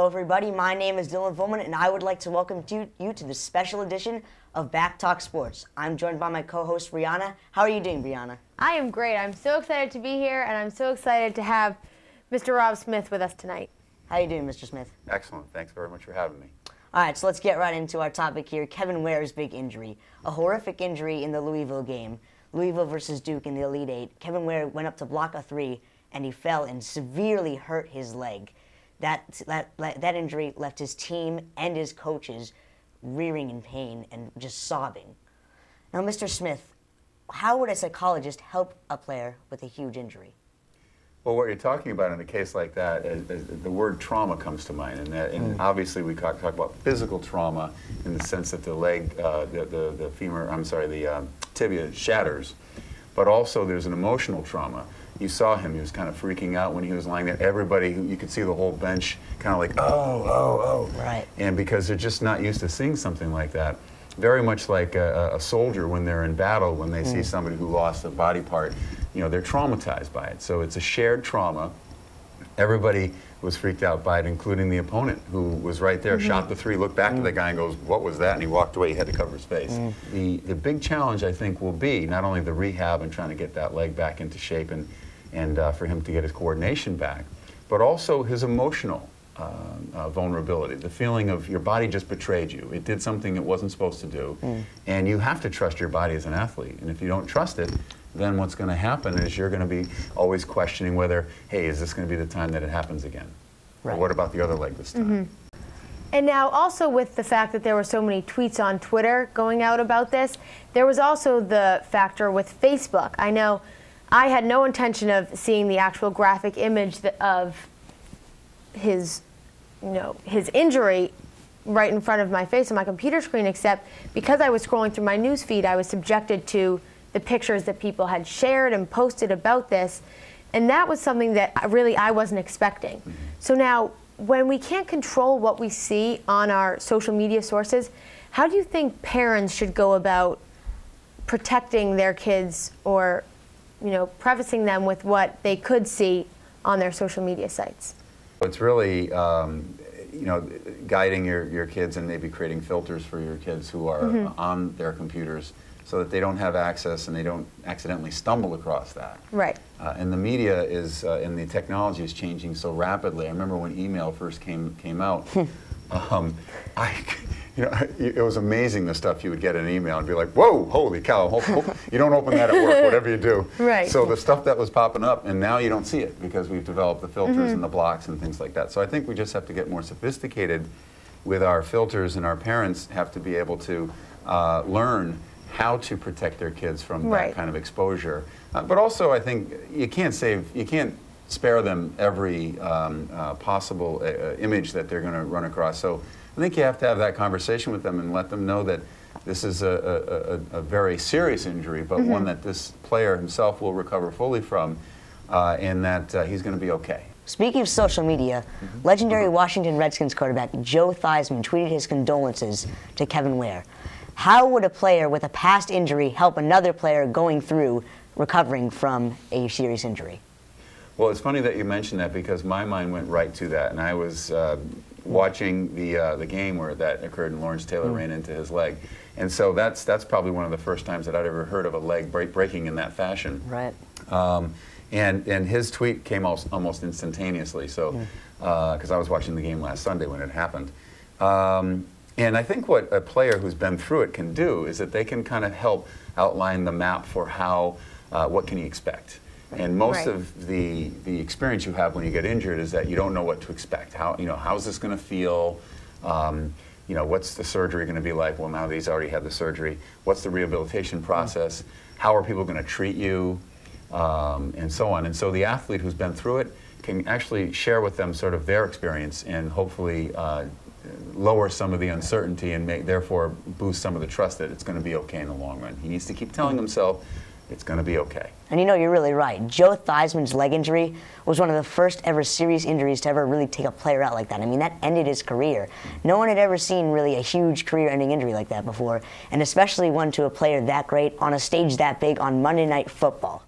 everybody. My name is Dylan Fulman, and I would like to welcome you to this special edition of Back Talk Sports. I'm joined by my co-host, Brianna. How are you doing, Brianna? I am great. I'm so excited to be here, and I'm so excited to have Mr. Rob Smith with us tonight. How are you doing, Mr. Smith? Excellent. Thanks very much for having me. All right, so let's get right into our topic here. Kevin Ware's big injury. A horrific injury in the Louisville game. Louisville versus Duke in the Elite Eight. Kevin Ware went up to block a three, and he fell and severely hurt his leg. That injury left his team and his coaches rearing in pain and just sobbing. Now, Mr. Smith, how would a psychologist help a player with a huge injury? Well, what you're talking about in a case like that, the word trauma comes to mind, and obviously we talk about physical trauma in the sense that the leg, the femur, the tibia shatters, but also there's an emotional trauma. You saw him; he was kind of freaking out when he was lying there. Everybody, you could see the whole bench, kind of like, oh. Right. And because they're just not used to seeing something like that. Very much like a soldier when they're in battle, when they see somebody who lost a body part, you know, they're traumatized by it. So it's a shared trauma. Everybody was freaked out by it, including the opponent, who was right there, shot the three, looked back to the guy and goes, what was that? And he walked away. He had to cover his face. The big challenge, I think, will be not only the rehab and trying to get that leg back into shape and for him to get his coordination back, but also his emotional vulnerability, the feeling of your body just betrayed you. It did something it wasn't supposed to do, and you have to trust your body as an athlete. And if you don't trust it, then what's going to happen is you're going to be always questioning whether, hey, is this going to be the time that it happens again? Right. Or what about the other leg this time? And now also with the fact that there were so many tweets on Twitter going out about this, there was also the factor with Facebook. I know I had no intention of seeing the actual graphic image of his injury right in front of my face on my computer screen, except because I was scrolling through my news feed, I was subjected to the pictures that people had shared and posted about this, and that was something that I wasn't expecting. So now, when we can't control what we see on our social media sources, how do you think parents should go about protecting their kids or, prefacing them with what they could see on their social media sites? It's really, guiding your kids and maybe creating filters for your kids who are on their computers so that they don't have access and they don't accidentally stumble across that. Right. And the media is, and the technology is changing so rapidly. I remember when email first came out, it was amazing the stuff you would get in an email and be like, whoa, holy cow, you don't open that at work, whatever you do. Right. So the stuff that was popping up, and now you don't see it because we've developed the filters and the blocks and things like that. So I think we just have to get more sophisticated with our filters, and our parents have to be able to learn how to protect their kids from that kind of exposure. But also I think you can't spare them every possible image that they're going to run across. So I think you have to have that conversation with them and let them know that this is a very serious injury, but one that this player himself will recover fully from, and that he's going to be okay. Speaking of social media, legendary Washington Redskins quarterback Joe Theismann tweeted his condolences to Kevin Ware. How would a player with a past injury help another player going through recovering from a serious injury? Well, it's funny that you mentioned that because my mind went right to that, and I was watching the game where that occurred and Lawrence Taylor ran into his leg. And so that's probably one of the first times that I'd ever heard of a leg breaking in that fashion. Right. And his tweet came almost instantaneously, so because I was watching the game last Sunday when it happened. And I think what a player who's been through it can do is that they can kind of help outline the map for how, what can you expect. And most of the experience you have when you get injured is that you don't know what to expect. How's this going to feel? What's the surgery going to be like? Well, now that he's already had the surgery, what's the rehabilitation process? How are people going to treat you? And so on. And so the athlete who's been through it can actually share with them sort of their experience and hopefully lower some of the uncertainty and therefore boost some of the trust that it's going to be okay in the long run. He needs to keep telling himself it's going to be okay. And you're really right. Joe Theismann's leg injury was one of the first ever serious injuries to ever really take a player out like that. I mean, that ended his career. No one had ever seen really a huge career-ending injury like that before, and especially one to a player that great on a stage that big on Monday Night Football.